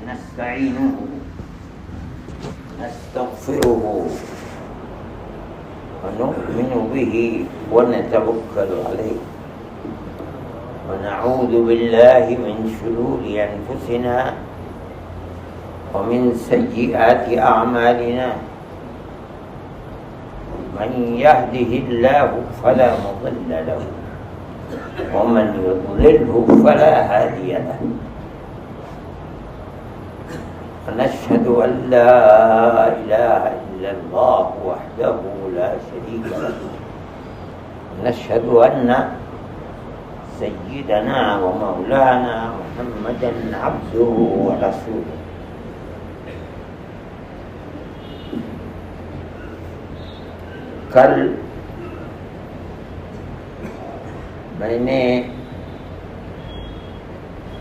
نستعينه نستغفره ونؤمن به ونتوكل عليه ونعوذ بالله من شرور أنفسنا ومن سيئات أعمالنا من يهده الله فلا مضل له ومن يضلله فلا هادي له ونشهد أن لا إله إلا الله وحده لا شريك له ونشهد أن سيدنا ومولانا محمدا عبده ورسوله کل میں نے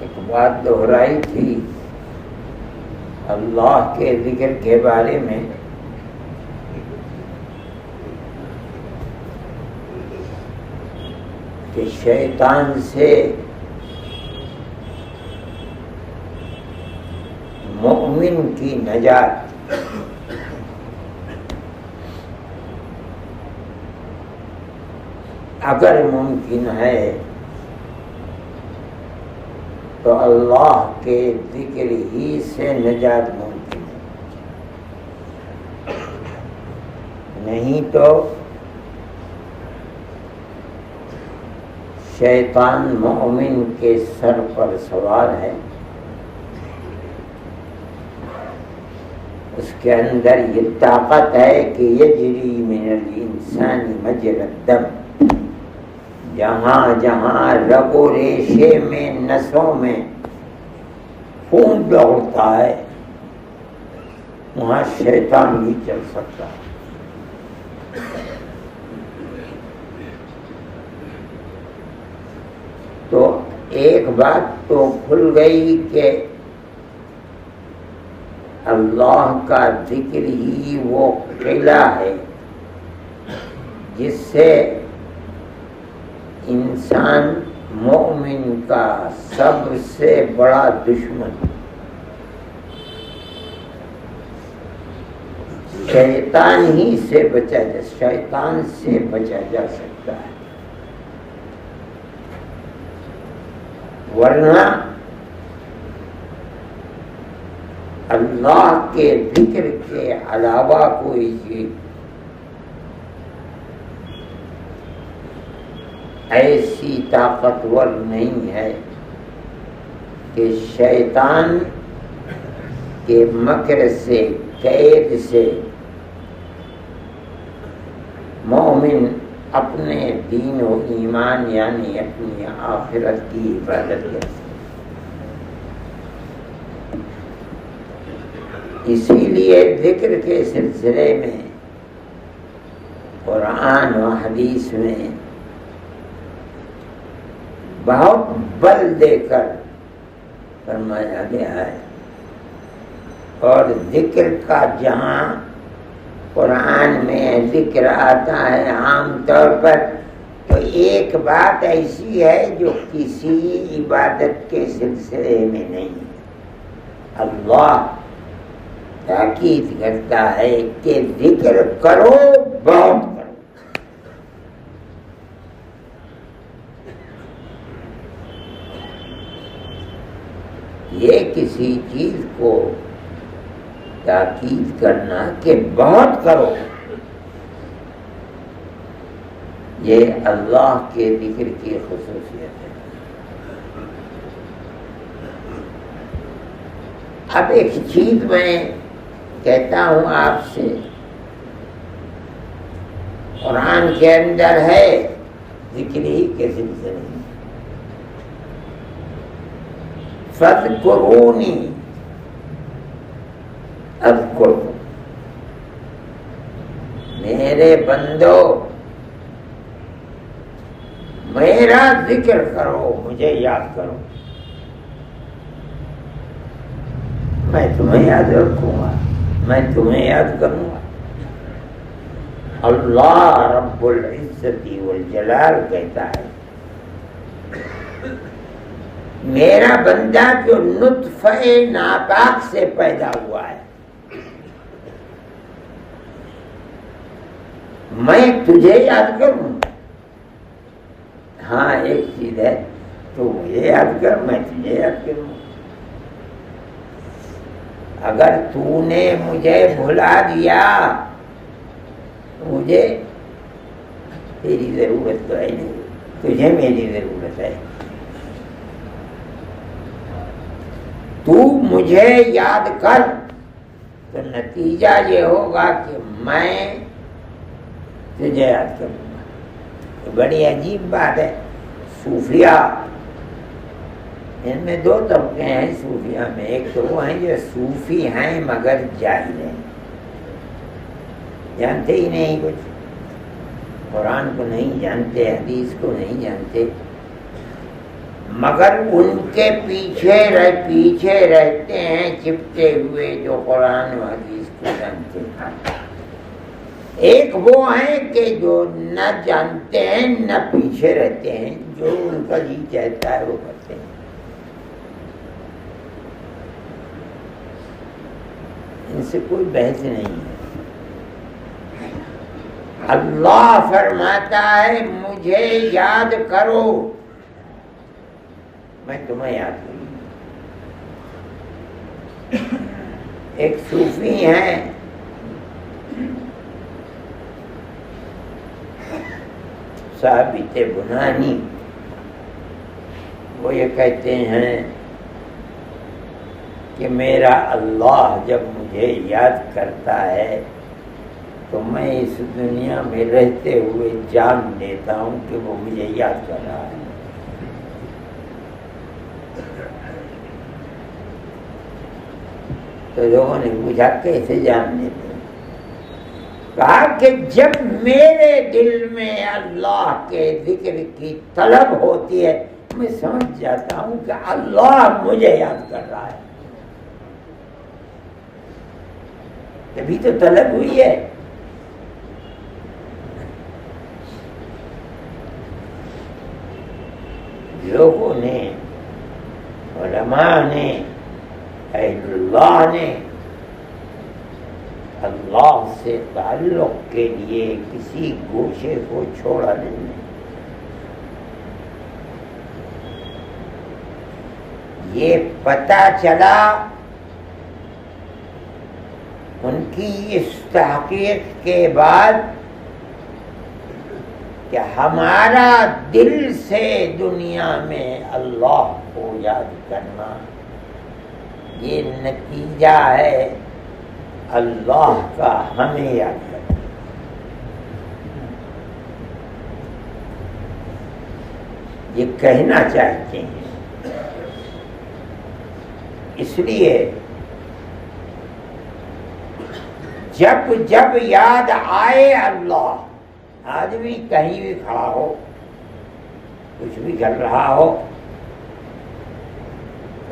ایک بات دہرائی تھی اللہ کے ذکر کے بارے میں کہ شیطان سے مومن کی نجات اگر ممکن ہے تو اللہ کے ذکر ہی سے نجات ممکن ہے، نہیں تو شیطان مومن کے سر پر سوار ہے، اس کے اندر یہ طاقت ہے کہ یجری من الانسان مجری الدم، جہاں جہاں رگ و ریشے میں نسوں میں خون دوڑتا ہے وہاں شیطان بھی چل سکتا ہے۔ تو ایک بات تو کھل گئی کہ اللہ کا ذکر ہی وہ قلعہ ہے جس سے انسان مومن کا سب سے بڑا دشمن شیطان ہی سے شیطان سے بچا جا سکتا ہے، ورنہ اللہ کے ذکر کے علاوہ کوئی چیز ایسی طاقتور نہیں ہے کہ شیطان کے مکر سے قید سے مومن اپنے دین و ایمان یعنی اپنی آخرت کی حفاظت کر سکے۔ اسی لیے ذکر کے سلسلے میں قرآن و حدیث میں بہت بل دے کر فرمایا گیا ہے، اور ذکر کا جہاں قرآن میں ذکر آتا ہے عام طور پر تو ایک بات ایسی ہے جو کسی عبادت کے سلسلے میں نہیں ہے۔ اللہ تاکید کرتا ہے کہ ذکر کرو، بہت کرو۔ یہ کسی چیز کو تاکید کرنا کہ بہت کرو، یہ اللہ کے ذکر کی خصوصیت ہے۔ اب ایک چیز میں کہتا ہوں آپ سے، قرآن کے اندر ہے ذکر ہی کے سلسلے میں فَاذْكُرُونِي اذکرکم، میرے بندو میرا ذکر کرو، مجھے یاد کرو، میں تمہیں یاد رکھوں گا، میں تمہیں یاد کروں گا۔ اللہ رب العزت والجلال کہتا ہے میرا بندہ جو نطفہ ناپاک سے پیدا ہوا ہے، میں تجھے یاد کروں؟ ہاں ایک چیز ہے، تو مجھے یاد کر، میں تجھے یاد کروں۔ اگر تو نے مجھے بھلا دیا، مجھے تیری ضرورت تو ہے نہیں، تجھے میری ضرورت ہے۔ تو مجھے یاد کر تو نتیجہ یہ ہوگا کہ میں تجھے یاد کروں گا۔ بڑی عجیب بات ہے۔ صوفیہ، ان میں دو طبقے ہیں صوفیہ میں، ایک تو وہ ہیں جو صوفی ہیں مگر جاہل ہیں، جانتے ہی نہیں کچھ، قرآن کو نہیں جانتے، حدیث کو نہیں جانتے، مگر ان کے پیچھے رہتے ہیں چپٹے ہوئے جو قرآن و حدیث کو جانتے ہیں۔ ایک وہ ہیں کہ جو نہ جانتے ہیں نہ پیچھے رہتے ہیں، جو ان کا جی چاہتا ہے وہ کرتے ہیں۔ ان سے کوئی بحث نہیں ہے۔ اللہ فرماتا ہے مجھے یاد کرو، میں تمہیں یاد کروں۔ ایک صوفی ہیں ثابت بنانی، وہ یہ کہتے ہیں کہ میرا اللہ جب مجھے یاد کرتا ہے تو میں اس دنیا میں رہتے ہوئے جان لیتا ہوں کہ وہ مجھے یاد کر رہا ہے۔ تو لوگوں نے پوچھا کیسے جان لیتے؟ کہا کہ جب میرے دل میں اللہ کے ذکر کی طلب ہوتی ہے میں سمجھ جاتا ہوں کہ اللہ مجھے یاد کر رہا ہے، تبھی تو طلب ہوئی ہے۔ لوگوں نے، علماء نے، اہل اللہ نے اللہ سے تعلق کے لیے کسی گوشے کو چھوڑا نہیں۔ یہ پتہ چلا ان کی اس تحقیق کے بعد کہ ہمارا دل سے دنیا میں اللہ کو یاد کرنا یہ نتیجہ ہے اللہ کا ہمیں یاد کرنا۔ یہ کہنا چاہتے ہیں، اس لیے جب جب یاد آئے اللہ، آدمی کہیں بھی کھڑا ہو، کچھ بھی کر رہا ہو،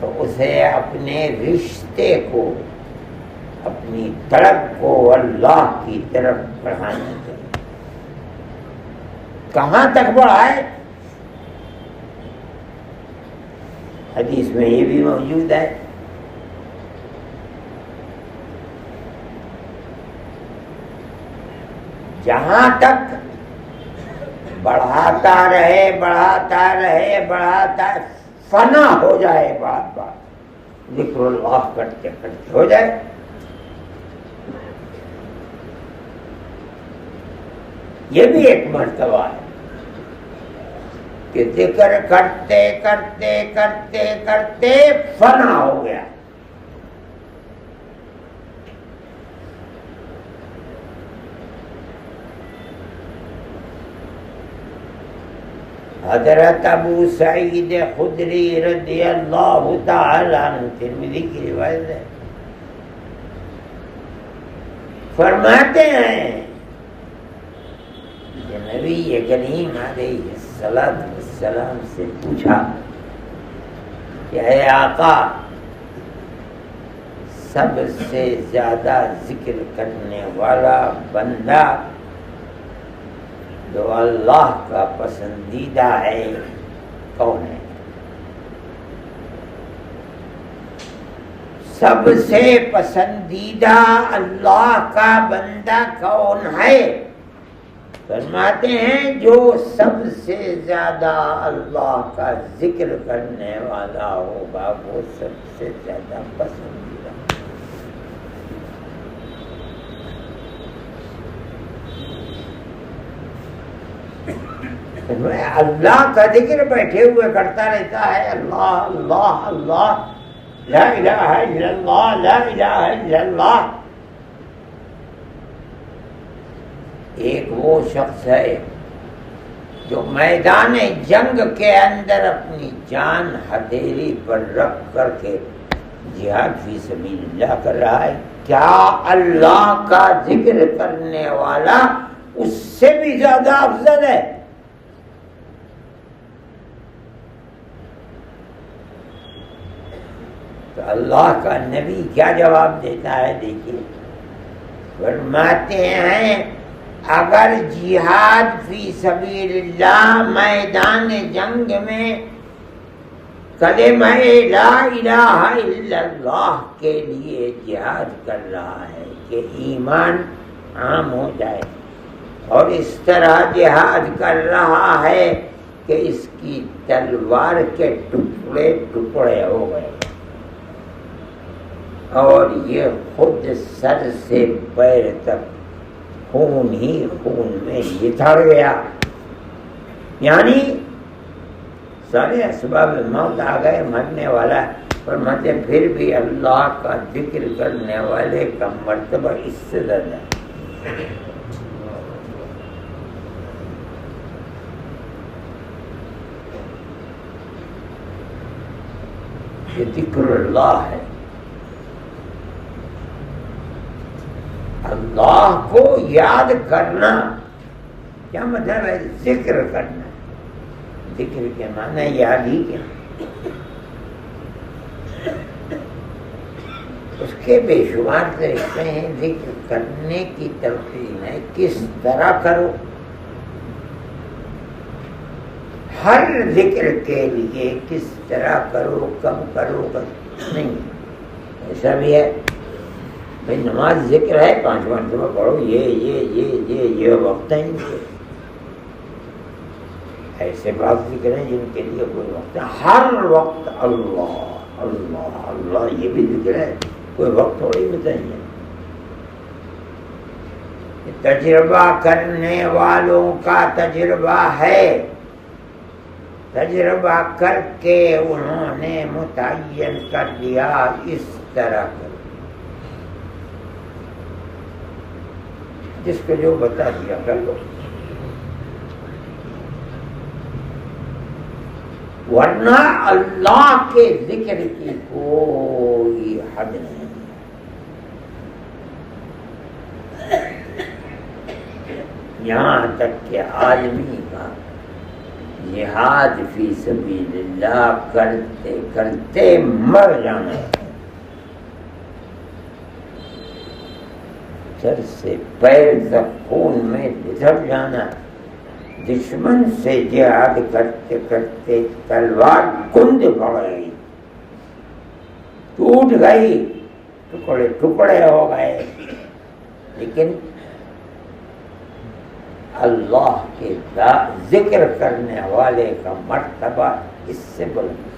تو اسے اپنے رشتے کو، اپنی طلب کو اللہ کی طرف بڑھانا چاہیے۔ کہاں تک بڑھائے؟ حدیث میں یہ بھی موجود ہے، جہاں تک بڑھاتا رہے فنا ہو جائے، بات ذکر اللہ کرتے کرتے ہو جائے۔ یہ بھی ایک مرتبہ ہے کہ ذکر کرتے کرتے کرتے کرتے فنا ہو گیا۔ حضرت ابو سعید خدری رضی اللہ تعالی عنہ، ترمذی کی روایت ہے، فرماتے ہیں کہ نبی کریم علیہ السلام سے پوچھا کہ اے آقا، سب سے زیادہ ذکر کرنے والا بندہ جو اللہ کا پسندیدہ ہے کون ہے؟ سب سے پسندیدہ اللہ کا بندہ کون ہے؟ فرماتے ہیں جو سب سے زیادہ اللہ کا ذکر کرنے والا ہوگا وہ سب سے زیادہ پسندیدہ۔ اللہ کا ذکر بیٹھے ہوئے کرتا رہتا ہے، اللہ اللہ اللہ، لا الہ الا اللہ، لا الہ الا اللہ۔ ایک وہ شخص ہے جو میدان جنگ کے اندر اپنی جان ہتھیلی پر رکھ کر کے جہاد فی سبیل اللہ کر رہا ہے۔ کیا اللہ کا ذکر کرنے والا اس سے بھی زیادہ افضل ہے؟ تو اللہ کا نبی کیا جواب دیتا ہے؟ دیکھیے، فرماتے ہیں اگر جہاد فی سبیل اللہ میدان جنگ میں کلمہ لا الہ الا اللہ کے لیے جہاد کر رہا ہے کہ ایمان عام ہو جائے، اور اس طرح جہاد کر رہا ہے کہ اس کی تلوار کے ٹکڑے ٹکڑے ہو گئے اور یہ خود سر سے پیر تک خون ہی خون میں لتھڑ گیا، یعنی سارے اسباب موت آ گئے، مرنے والا، پر مجھے پھر بھی اللہ کا ذکر کرنے والے کا مرتبہ اس سے زیادہ ہے۔ یہ ذکر اللہ ہے، اللہ کو یاد کرنا۔ کیا مطلب ہے ذکر کرنا؟ ذکر کے معنی یاد ہی کیا؟ اس کے بے شمار طریقے ہیں ذکر کرنے کی تلقین ہے، کس طرح کرو۔ ہر ذکر کے لیے کس طرح کرو، کب کرو، نہیں، ایسا بھی ہے بھائی نماز ذکر ہے 5 مرتبہ پڑھو، یہ وقت ہیں، ایسے بات ذکر ہیں جن کے لیے کوئی وقت ہے، ہر وقت اللہ اللہ اللہ، یہ بھی ذکر ہے، کوئی وقت تھوڑی بتائیے۔ تجربہ کرنے والوں کا تجربہ ہے، تجربہ کر کے انہوں نے متعین کر دیا اس طرح کرو، جس کو جو بتا دیا کر لو، ورنہ اللہ کے ذکر کی کوئی حد نہیں۔ یہاں تک کہ آدمی کا جہاد فی سبیل اللہ کرتے کرتے مر جانا، سر سے پیر تک خون میں لتھڑ جانا، دشمن سے جہاد کرتے کرتے تلوار گند پڑ گئی، ٹوٹ گئی، ٹکڑے ٹکڑے ہو گئے، لیکن اللہ کے ذکر کرنے والے کا مرتبہ اس سے بلند۔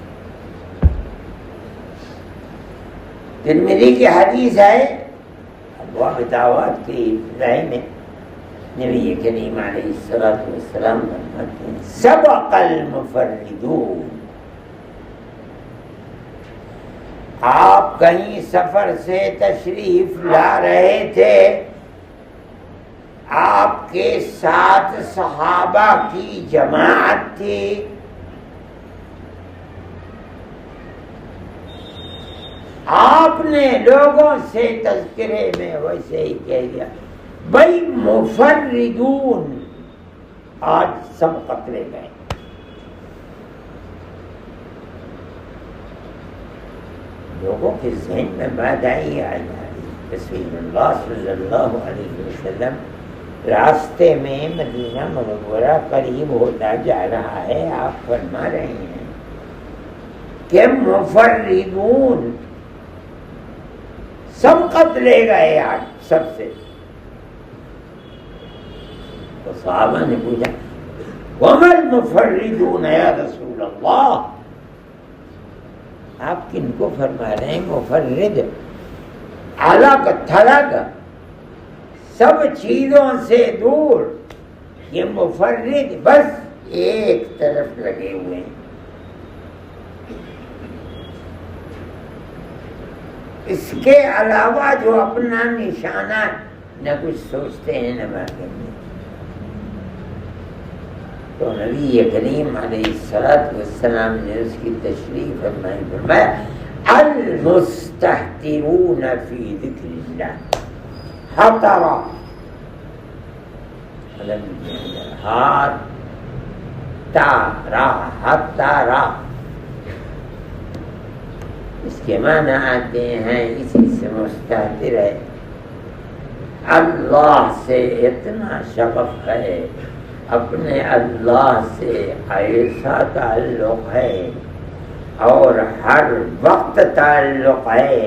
ترمذی کی حدیث ہے، ابواب دعوات کی ابتدائی میں نبی کریم علیہ الصلوۃ والسلام فرماتے ہیں سبق المفردون۔ آپ کہیں سفر سے تشریف لا رہے تھے، آپ کے ساتھ صحابہ کی جماعت تھی، آپ نے لوگوں سے تذکرے میں ویسے ہی کہہ دیا بھائی مفردون، آج سب قتلے گئے۔ لوگوں کے ذہن میں بات آئی رسول اللہ صلی اللہ علیہ وسلم راستے میں مدینہ منورہ قریب ہوتا جا رہا ہے، آپ فرما رہے ہیں کہ مفردون، سبقت لے گئے آج سب سے. تو صحابہ نے پوچھا وَمَا الْمُفَرِّدُونَ یا رسول اللہ، آپ کن کو فرما رہے ہیں مفرد؟ الگ تھلگ، سب چیزوں سے دور، یہ مفرد بس ایک طرف لگے ہوئے ہیں. اس کے علاوہ جو اپنا نشانہ نہ کچھ سوچتے ہیں نہ بات کرتے ہیں. تو نبی کریم علیہ السلام نے اس کی تشریح فرمائی، فرمایا المستہترون فی ذکر اللہ حترا، ہاتھ تارا، ہتارا، اس کے معنی آتے ہیں اسی سے مستہتر ہے، اللہ سے اتنا شغف ہے، اپنے اللہ سے ایسا تعلق ہے اور ہر وقت تعلق ہے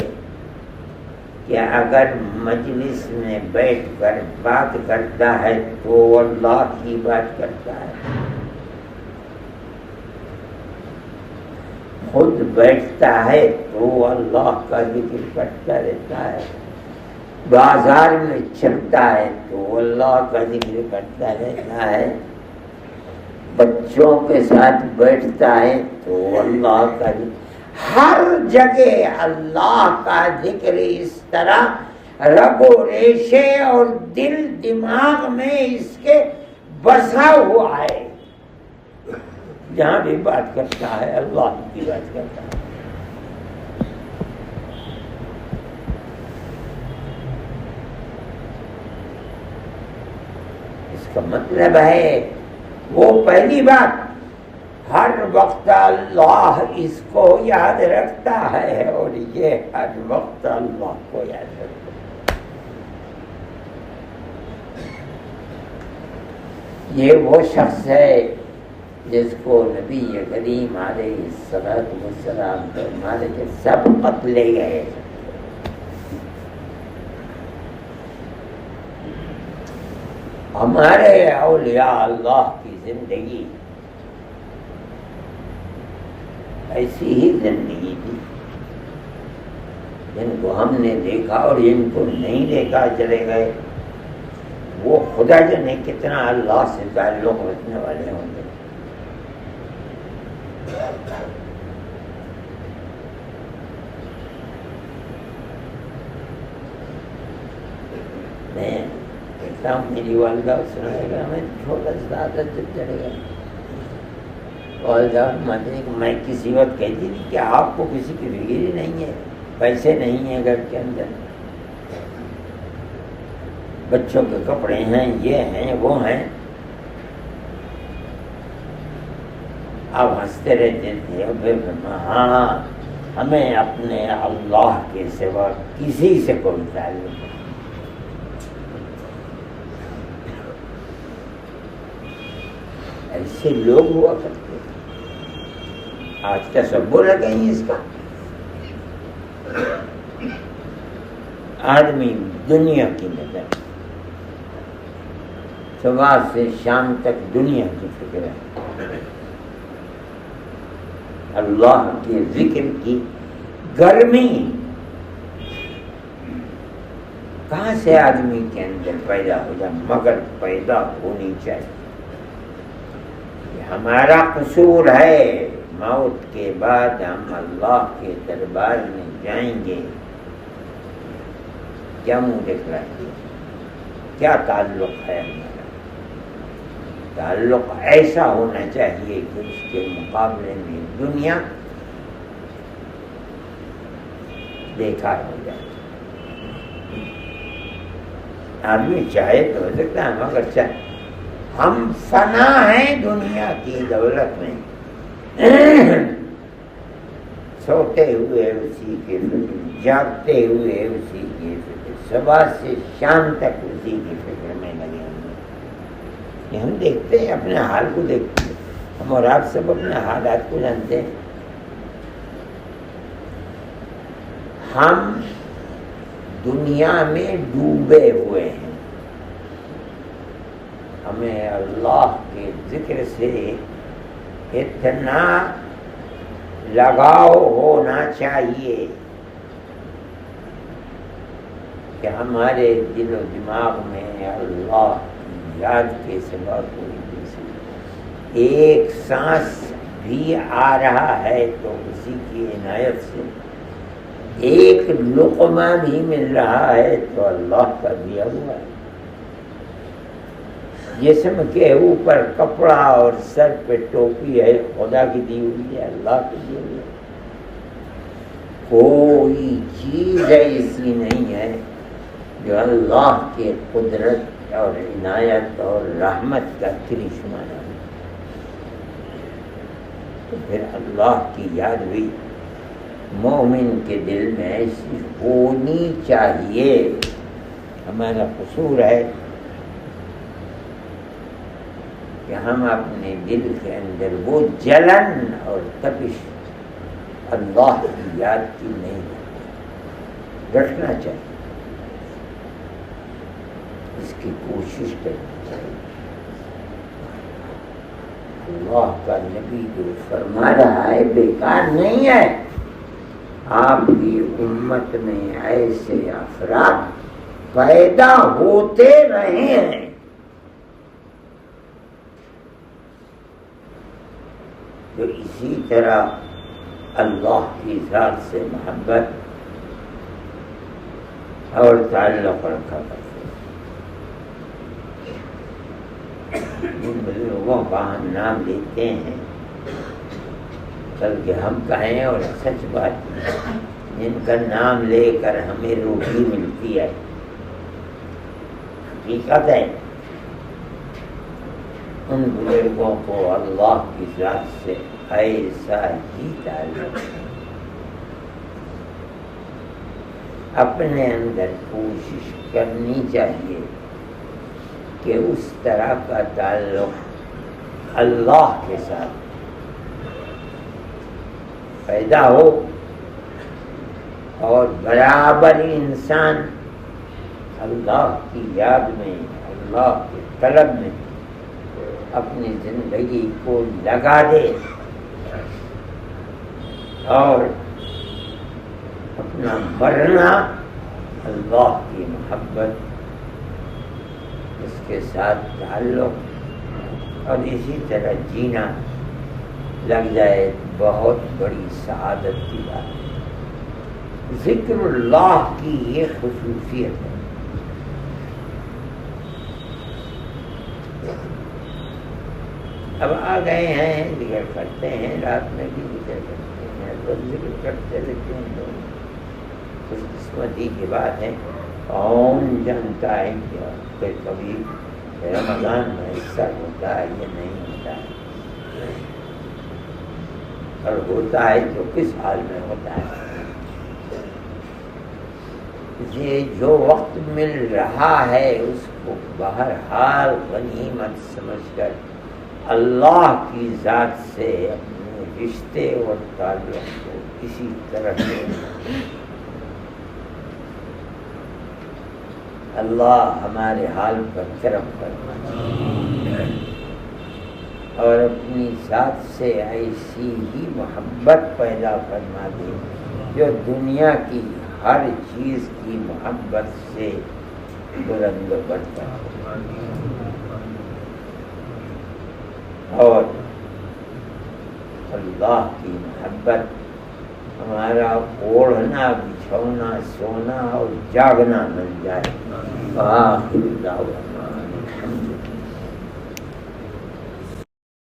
کہ اگر مجلس میں بیٹھ کر بات کرتا ہے تو اللہ کی بات کرتا ہے، خود بیٹھتا ہے تو اللہ کا ذکر کرتا رہتا ہے، بازار میں چلتا ہے تو اللہ کا ذکر کرتا رہتا ہے، بچوں کے ساتھ بیٹھتا ہے تو اللہ کا ذکر، ہر جگہ اللہ کا ذکر اس طرح رگ و ریشے اور دل دماغ میں اس کے بسا ہوا ہے، جہاں بھی بات کرتا ہے اللہ کی بات کرتا ہے. اس کا مطلب ہے وہ پہلی بات ہر وقت اللہ اس کو یاد رکھتا ہے اور یہ ہر وقت اللہ کو یاد رکھتا ہے. یہ وہ شخص ہے جس کو نبی کریم علیہ السلام فرماتے کہ سبقت لے گئے. ہمارے اولیاء اللہ کی زندگی ایسی ہی زندگی تھی، جن کو ہم نے دیکھا اور جن کو نہیں دیکھا چلے گئے، وہ خدا جانے کتنا اللہ سے تعلق رکھنے والے ہوں گے. میں کہتا ہوں میری والدہ سنائے گا، میں چھوٹا سا عادت جب چڑھ گیا، والدہ میں کسی وقت کہتی تھی کہ آپ کو کسی کی فکر ہی نہیں ہے، پیسے نہیں ہیں گھر کے اندر، بچوں کے کپڑے ہیں، یہ ہیں وہ ہیں، آپ ہنستے رہتے تھے. اور پھر ہاں ہمیں اپنے اللہ کے سوا کسی سے کوئی تعلق نہیں. ایسے لوگ ہوا کرتے ہیں. آج تصور ہے کہیں اس کا؟ آدمی دنیا کی نظر، صبح سے شام تک دنیا کی فکر ہے، اللہ کے ذکر کی گرمی کہاں سے آدمی کے اندر پیدا ہو جائے، مگر پیدا ہونی چاہیے. ہمارا قصور ہے، موت کے بعد ہم اللہ کے دربار میں جائیں گے، کیا منہ دکھ رہا ہے، کیا تعلق ہے ہمارا؟ تعلق ایسا ہونا چاہیے کہ اس کے مقابلے میں دنیا بیکار ہو جائے. آدمی چاہے تو ہو سکتا ہے، مگر چاہے ہم فنا ہیں دنیا کی دولت میں، سوتے ہوئے اسی کے فکر، جاگتے ہوئے اسی کی فکر، صبح سے شام تک اسی کی فکر میں لگے ہوئے. یہ ہم دیکھتے ہیں، اپنے حال کو دیکھتے ہیں، ہم اور آپ سب اپنے حالات کو جانتے ہیں. ہم دنیا میں ڈوبے ہوئے ہیں. ہمیں اللہ کے ذکر سے اتنا لگاؤ ہونا چاہیے کہ ہمارے دل و دماغ میں اللہ کی یاد کے سوا کوئی دوسری ایک سانس بھی آ رہا ہے تو اسی کی عنایت سے، ایک لقمہ بھی مل رہا ہے تو اللہ کا دیا ہوا ہے. جسم کے اوپر کپڑا اور سر پہ ٹوپی ہے، خدا کی دی ہوئی ہے، اللہ کی دی ہوئی ہے. کوئی چیز ایسی نہیں ہے جو اللہ کے قدرت اور عنایت اور رحمت کا کرشمہ نہ ہو. تو پھر اللہ کی یاد بھی مومن کے دل میں ایسی ہونی چاہیے. ہمارا قصور ہے کہ ہم اپنے دل کے اندر وہ جلن اور تپش اللہ کی یاد کی نہیں رکھنا چاہیے. اس کی کوشش کرنی چاہیے. اللہ کا نبی جو فرما رہا ہے بیکار نہیں ہے. آپ کی امت میں ایسے افراد پیدا ہوتے رہے ہیں جو اسی طرح اللہ کی ذات سے محبت اور تعلق رکھا کرتے ہیں. جن بزرگوں کا ہم نام لیتے ہیں بلکہ ہم کہیں اور سچ بات جن کا نام لے کر ہمیں روٹی ملتی ہے، حقیقت ہے ان بزرگوں کو اللہ کی ذات سے ایسا ہی تعلق اپنے اندر کوشش کرنی چاہیے کہ اس طرح کا تعلق اللہ کے ساتھ پیدا ہو اور برابر انسان اللہ کی یاد میں، اللہ کے طلب میں اپنی زندگی کو لگا دے اور اپنا مرنا اللہ کی محبت، اس کے ساتھ تعلق اور اسی طرح جینا لگ جائے، بہت بڑی سعادت کی بات ہے. ذکر اللہ کی یہ خصوصیت ہے. اب آ گئے ہیں ذکر کرتے ہیں، رات میں بھی ذکر کرتے ہیں، روز ذکر کرتے رہتے ہیں. لوگ خوش قسمتی کی بات ہے. کون جانتا ہے کہ کبھی رمضان میں حصہ ہوتا ہے یا نہیں ہوتا ہے، اور ہوتا ہے تو کس حال میں ہوتا ہے. یہ جو وقت مل رہا ہے اس کو بہرحال غنیمت سمجھ کر اللہ کی ذات سے اپنے رشتے اور تعلق کو کسی طرح سے اللہ ہمارے حال پر کرم فرمائے اور اپنی ذات سے ایسی ہی محبت پیدا فرما دے جو دنیا کی ہر چیز کی محبت سے بلند بڑھتا ہے. اور اللہ کی محبت ہمارا اوڑھنا بچھونا سونا اور جاگنا بن جائے. آخر دعوانا